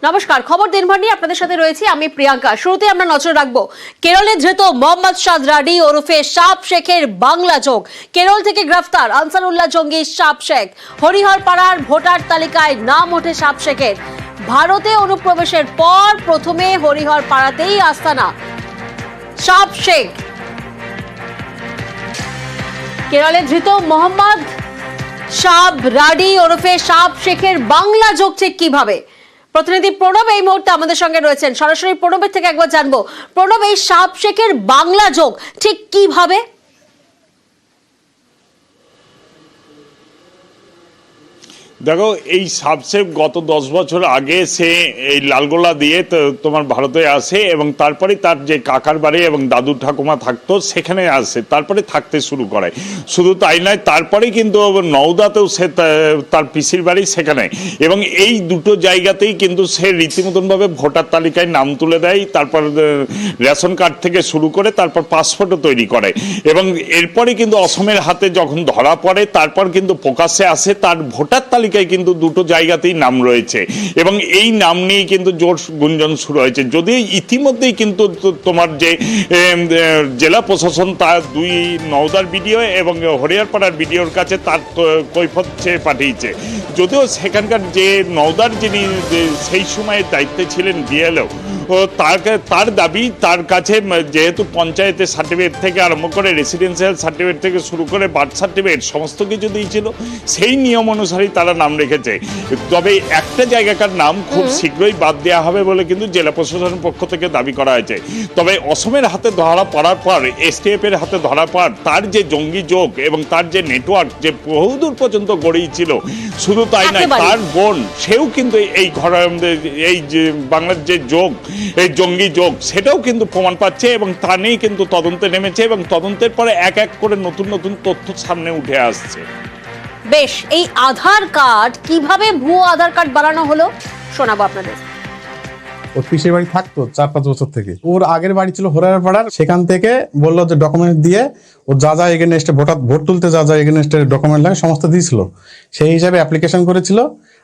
নমস্কার, খবর দিনভর নিয়ে আপনাদের সাথে রয়েছি আমি প্রিয়াঙ্কা। শুরুতে আমরা নজর রাখবো কেরলে ধৃত মোহাম্মদ সাদ রাডি ওরফে সাপ শেখের বাংলা যোগ। কেরল থেকে গ্রেফতার আনসারুল্লাহ জঙ্গি সাপ শেখ। হরিহর পাড়ার ভোটার তালিকায় নাম ওঠে সাপ শেখের। ভারতে অনুপ্রবেশের পর প্রথমে হরিহর পাড়াতেই আস্তানা সাপ শেখ। কেরলে ধৃত মোহাম্মদ সাব রাডি ওরফে সাপ শেখের বাংলা যোগ ঠিক কিভাবে? প্রতিনিধি প্রণব এই মুহূর্তে আমাদের সঙ্গে রয়েছেন। সরাসরি প্রণবের থেকে একবার জানবো, প্রণব, এই সাপ শেখের বাংলা যোগ ঠিক কিভাবে? দেখো, এই সাবসেপ গত 10 বছর আগে সে এই লালগোলা দিয়ে তোমার ভারতে আসে এবং তারপরে তার যে কাকার বাড়ি এবং দাদু ঠাকুমা থাকতো সেখানে আসে, তারপরে থাকতে শুরু করে। শুধু তাই নয়, তারপরে কিন্তু নওদাতেও সে তার পিসির বাড়ি সেখানে, এবং এই দুটো জায়গাতেই কিন্তু সে রীতিমতনভাবে ভোটার তালিকায় নাম তুলে দেয়। তারপর রেশন কার্ড থেকে শুরু করে তারপর পাসপোর্টও তৈরি করে, এবং এরপরে কিন্তু অসমের হাতে যখন ধরা পড়ে তারপর কিন্তু প্রকাশ্যে আসে তার ভোটার তালিকায় কিন্তু দুটো জায়গাতেই নাম রয়েছে, এবং এই নাম নিয়ে কিন্তু জোর গুঞ্জন শুরু হয়েছে। যদিও ইতিমধ্যেই কিন্তু তোমার যে জেলা প্রশাসন তার দুই নওদার বিডিও এবং হরিয়ারপাড়ার বিডিওর কাছে তার কৈফিয়ত চেয়ে পাঠিয়েছে। যদিও সেখানকার যে নওদার যিনি সেই সময়ে দায়িত্বে ছিলেন বিএলও, তার দাবি তার কাছে যেহেতু পঞ্চায়েতের সার্টিফিকেট থেকে আরম্ভ করে রেসিডেন্সিয়াল সার্টিফিকেট থেকে শুরু করে বার্থ সার্টিফিকেট সমস্ত কিছু দিয়েছিল, সেই নিয়ম অনুসারেই তারা নাম রেখেছে। তবে একটা জায়গাকার নাম খুব শীঘ্রই বাদ দেওয়া হবে বলে কিন্তু জেলা প্রশাসনের পক্ষ থেকে দাবি করা হয়েছে। তবে অসমের হাতে ধরা পড়ার পর, এসটিএফ এর হাতে ধরা পর তার যে জঙ্গি যোগ এবং তার যে নেটওয়ার্ক যে বহুদূর পর্যন্ত গড়িয়েছিল, শুধু তাই নয়, তার বোন সেও কিন্তু এই এই যে বাংলার যে যোগ, এই জঙ্গি যোগ, সেটাও কিন্তু প্রমাণ পাচ্ছে এবং তা নিয়েই কিন্তু তদন্তে নেমেছে, এবং তদন্তের পরে এক এক করে নতুন নতুন তথ্য সামনে উঠে আসছে। বেশ, এই আধার কার্ড কিভাবে ভুয়ো আধার কার্ড বানানো হলো শোনাবো আপনাদের। ওর পিসের বাড়ি থাকতো 4-5 বছর থেকে। ওর আগের বাড়ি ছিল হরিহরপাড়ার, সেখান থেকে বললো যে ডকুমেন্ট দিয়ে ও যা যা এগেনস্টে ভোট তুলতে যা যা এগেনস্টে ডকুমেন্ট লাগে সমস্ত দিয়েছিল। সেই হিসাবে অ্যাপ্লিকেশন করেছিল,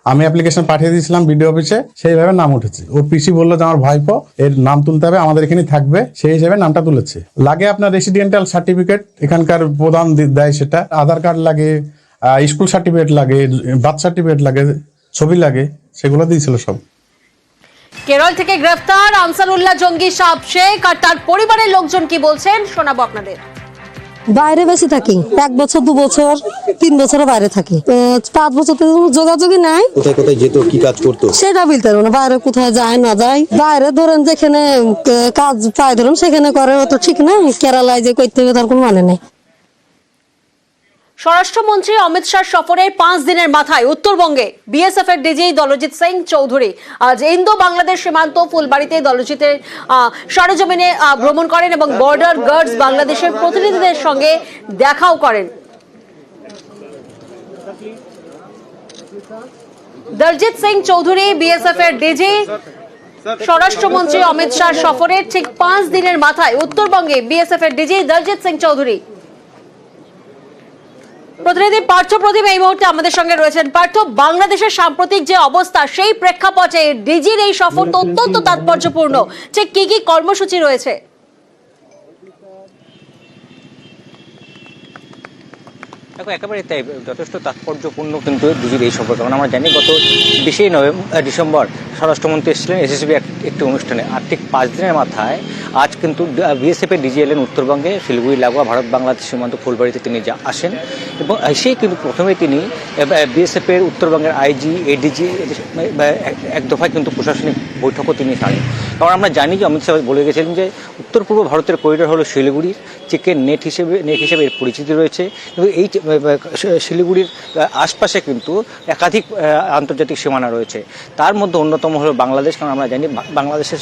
আমি অ্যাপ্লিকেশন পাঠিয়ে দিয়েছিলাম বিডিও অফিসে, সেইভাবে নাম উঠেছে। ওর পিসি বললো যে আমার ভাইপো এর নাম তুলতে হবে, আমাদের এখানে থাকবে, সেই হিসাবে নামটা তুলেছে। লাগে আপনার রেসিডেন্টাল সার্টিফিকেট, এখানকার প্রধান দেয় সেটা, আধার কার্ড লাগে, স্কুল সার্টিফিকেট লাগে, বার্থ সার্টিফিকেট লাগে, ছবি লাগে, সেগুলো দিয়েছিল সব। কেরল থেকে গ্রেফতার আনসারুল্লাহ জঙ্গি সাপ শেখ, আর তার পরিবারের লোকজন কি বলছেন শোনাবো আপনাদের। বাইরে বেশি থাকি, 1 বছর 2 বছর 3 বছরের বাইরে থাকি, 5 বছর থেকে যোগাযোগই নাই। কোথায় কোথায় যেত, কি কাজ করতো সেটা বলতে পারবো না, বাইরে কোথায় যায় না যায়। বাইরে ধরেন যেখানে কাজ পায় ধরুন সেখানে করে, তো ঠিক না। কেরালায় যে করতে হবে তার কোনো মানে নেই। স্বরাষ্ট্রমন্ত্রী অমিত শাহ সফরের 5 দিনের মাথায় উত্তরবঙ্গে বিএসএফ এর ডিজি দলজিৎ সিং চৌধুরী আজ ইন্দো বাংলাদেশ সীমান্ত ফুলবাড়িতে দলজিতের সরেজমিনে ভ্রমণ করেন এবং বর্ডার গার্ডস বাংলাদেশের প্রতিনিধিদের সঙ্গে দেখাও করেন। দলজিৎ সিং চৌধুরী বিএসএফ এর ডিজি। স্বরাষ্ট্রমন্ত্রী অমিত শাহ সফরের ঠিক 5 দিনের মাথায় উত্তরবঙ্গে বিএসএফ এর ডিজি দলজিৎ সিং চৌধুরী। প্রতিনিধি পার্থ প্রদীপ এই মুহূর্তে আমাদের সঙ্গে রয়েছেন। পার্থ, বাংলাদেশের সাম্প্রতিক যে অবস্থা সেই প্রেক্ষাপটে ডিজির এই সফর তো অত্যন্ত তাৎপর্যপূর্ণ, ঠিক কি কি কর্মসূচি রয়েছে? দেখো, একেবারে তাই, যথেষ্ট তাৎপর্যপূর্ণ কিন্তু ডিজির এই সফর। কারণ আমরা জানি গত 20 ডিসেম্বর স্বরাষ্ট্রমন্ত্রী এসেছিলেন এসএসবি একটি অনুষ্ঠানে, আর ঠিক 5 দিনের মাথায় আজ কিন্তু বিএসএফের ডিজি এলেন উত্তরবঙ্গে শিলিগুড়ি লাগোয়া ভারত বাংলাদেশ সীমান্ত ফুলবাড়িতে তিনি আসেন, এবং সেই কিন্তু প্রথমে তিনি বিএসএফের উত্তরবঙ্গের আইজি এডিজি এক দফায় কিন্তু প্রশাসনিক বৈঠকও তিনি ছাড়েন। কারণ আমরা জানি যে অমিত শাহ বলে গেছিলেন যে উত্তর পূর্ব ভারতের করিডোর হলো শিলিগুড়ির চিকেন নেট হিসেবে এর পরিচিতি রয়েছে, কিন্তু এই শিলিগুড়ির আশপাশে কিন্তু একাধিক আন্তর্জাতিক সীমানা রয়েছে, তার মধ্যে অন্যতম হলো বাংলাদেশ। কারণ আমরা জানি বাংলাদেশের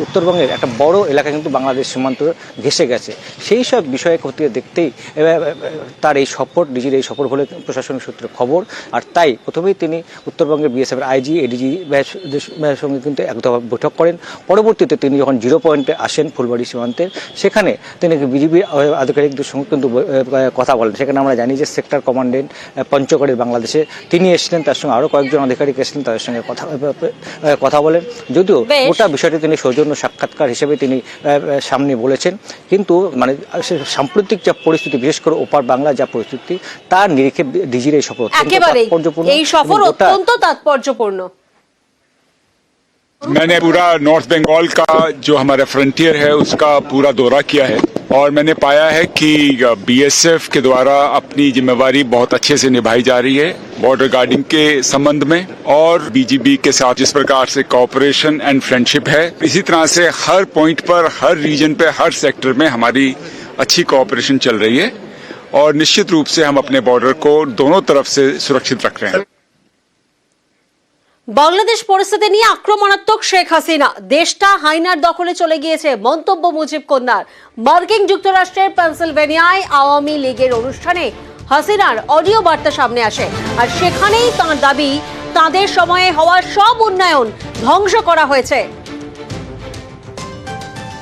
উত্তরবঙ্গের একটা বড় এলাকা কিন্তু বাংলাদেশ সীমান্ত ঘেঁষে গেছে। সেই সব বিষয়ে খতিয়ে দেখতেই তার এই সফর, ডিজির এই সফর বলে প্রশাসনিক সূত্রে খবর। আর তাই প্রথমেই তিনি উত্তরবঙ্গের বিএসএফের আইজি এডিজি সঙ্গে কিন্তু এক দফা বৈঠক করেন, পরবর্তীতে তিনি যখন 0 পয়েন্টে আসেন ফুলবাড়ি সীমান্তের, সেখানে তিনি বিজিবির আধিকারিকদের সঙ্গে কিন্তু কথা বলেন। সেখানে আমরা জানি যে সেক্টর কমান্ডেন্ট পঞ্চগড়ের বাংলাদেশে তিনি এসেছিলেন, তার সঙ্গে আরও কয়েকজন আধিকারিক এসেছিলেন, তাদের সঙ্গে কথা বলেন। যদিও গোটা বিষয়টি তিনি সৌজন্য সাক্ষাৎকার হিসেবে তিনি সামনে বলেছেন, কিন্তু মানে সাম্প্রতিক যা পরিস্থিতি, বিশেষ করে ওপার বাংলা যা পরিস্থিতি, তার নিরিখে ডিজির এই সফর একেবারেই এই সফর অত্যন্ত তাৎপর্যপূর্ণ। मैंने पूरा नॉर्थ बंगाल का जो हमारा फ्रंटियर है उसका पूरा दौरा किया है और मैंने पाया है कि बीएसएफ के द्वारा अपनी जिम्मेवारी बहुत अच्छे से निभाई जा रही है बॉर्डर गार्डिंग के संबंध में, और बीजीबी के साथ जिस प्रकार से कोऑपरेशन एंड फ्रेंडशिप है, इसी तरह से हर पॉइंट पर, हर रीजन पे, हर सेक्टर में हमारी अच्छी कोऑपरेशन चल रही है और निश्चित रूप से हम अपने बॉर्डर को दोनों तरफ से सुरक्षित रख रहे हैं। বাংলাদেশ পরিস্থিতি নিয়ে আক্রমণাত্মক শেখ হাসিনা, দেশটা হাইনার দখলে চলে গিয়েছে মন্তব্য মুজিব কন্যার। মার্কিন যুক্তরাষ্ট্রের পেনসিলভেনিয়ায় আওয়ামী লীগের অনুষ্ঠানে হাসিনার অডিও বার্তা সামনে আসে, আর সেখানেই তাঁর দাবি তাঁদের সময়ে হওয়া সব উন্নয়ন ধ্বংস করা হয়েছে।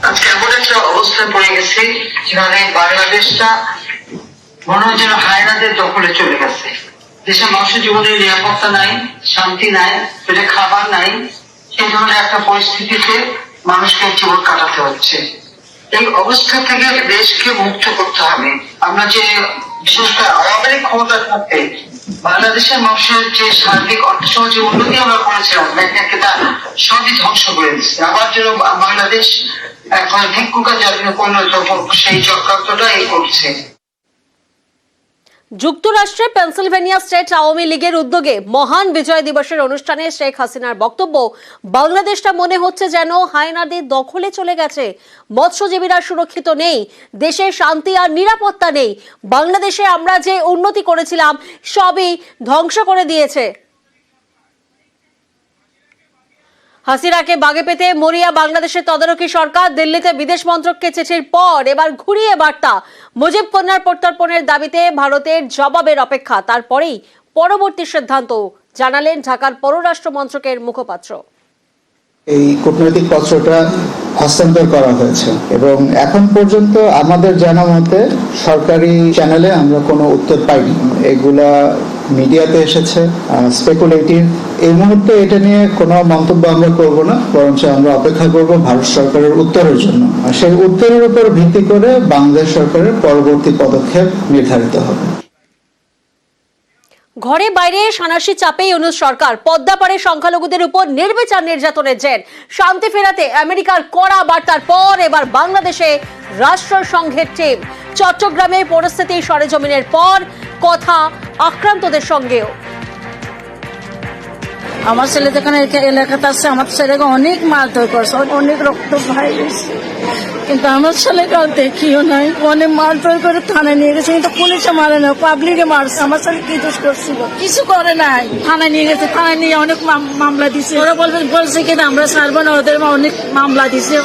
আজকে এমন একটা অবস্থায় পড়ে গেছে যেখানে বাংলাদেশটা মনে হয় যেন হায়নাদের দখলে চলে গেছে। দেশের মানুষের জীবনের নিরাপত্তা নাই, শান্তি নাই, পেটে খাবার নাই, সেই ধরনের একটা পরিস্থিতিতে মানুষকে জীবন কাটাতে হচ্ছে। এই অবস্থা থেকে দেশকে মুক্ত করতে হবে। আমরা যে বিশেষ করে আওয়ামী লীগ ক্ষমতা থাকতে বাংলাদেশের মানুষের যে সার্বিক অর্থসামাজিক উন্নতি আমরা করেছিলাম, তা সবই ধ্বংস করে দিচ্ছে। আবার যেন বাংলাদেশ এখন ভিক্ষুকা জাতীয় পরিণত হোক, সেই চক্রান্তটা এই করছে। যুক্তরাষ্ট্রের পেনসিলভেনিয়া স্টেট আওয়ামী লীগের উদ্যোগে মহান বিজয় দিবসের অনুষ্ঠানে শেখ হাসিনার বক্তব্য, বাংলাদেশটা মনে হচ্ছে যেন হায়নাদের দখলে চলে গেছে। মৎস্যজীবীরা সুরক্ষিত নেই, দেশে শান্তি আর নিরাপত্তা নেই, বাংলাদেশে আমরা যে উন্নতি করেছিলাম সবই ধ্বংস করে দিয়েছে। হাসিনাকে বাগে পেতে মরিয়া বাংলাদেশের তদারকি সরকার, দিল্লিতে বিদেশ মন্ত্রককে চিঠির পর এবার ঘুরিয়ে বার্তা, মুজিব কন্যার প্রত্যর্পণের দাবিতে ভারতের জবাবের অপেক্ষা, তারপরেই পরবর্তী সিদ্ধান্ত জানালেন ঢাকার পররাষ্ট্র মন্ত্রকের মুখপাত্র। এই কূটনৈতিক পত্রটা হস্তান্তর করা হয়েছে এবং এখন পর্যন্ত আমাদের জানা মতে সরকারি চ্যানেলে আমরা কোনো উত্তর পাইনি। এগুলা মিডিয়াতে এসেছে, স্পেকুলেটিভ। এই মুহূর্তে এটা নিয়ে কোনো মন্তব্য আমরা করব না, বরঞ্চ আমরা অপেক্ষা করব ভারত সরকারের উত্তরের জন্য। আর সেই উত্তরের উপর ভিত্তি করে বাংলাদেশ সরকারের পরবর্তী পদক্ষেপ নির্ধারিত হবে। ঘরে বাইরে সানাসি চাপে ইউনূস সরকার, পদ্মাপাড়ে সংখ্যালঘুদের উপর নির্বিচার নির্যাতনের জের, শান্তি ফেরাতে আমেরিকার কড়া বার্তার পর এবার বাংলাদেশে রাষ্ট্রসংঘের টিম। চট্টগ্রামে পরিস্থিতি সরেজমিনের পর কথা আক্রান্তদের সঙ্গেও। আমার ছেলে যেখানে এলাকাতে আসছে, আমার ছেলেকে অনেক মারধর করছে, অনেক রক্ত ভাই গেছে, কিন্তু আমার ছেলেকে দেখিও নাই। অনেক মারধর করে থানায় নিয়ে গেছে, কিন্তু পুলিশে মারে না, পাবলিকে মারছে। আমার ছেলে কি দোষ করছিল? কিছু করে নাই, থানায় নিয়ে গেছে, থানায় নিয়ে অনেক মামলা দিছে। ওরা বলছে কিন্তু আমরা ছাড়বো না, ওদের অনেক মামলা দিছে।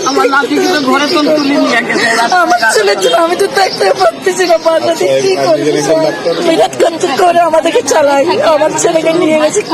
আমার নাতিকে তো ঘরে তুলে নিয়ে গেছে। আমার ছেলের জন্য আমি তো দেখতে পারতেছি না, বাংলাদেশ কি করছে, বিরাট করে আমাদেরকে চালাই। আমার ছেলেকে নিয়ে গেছে।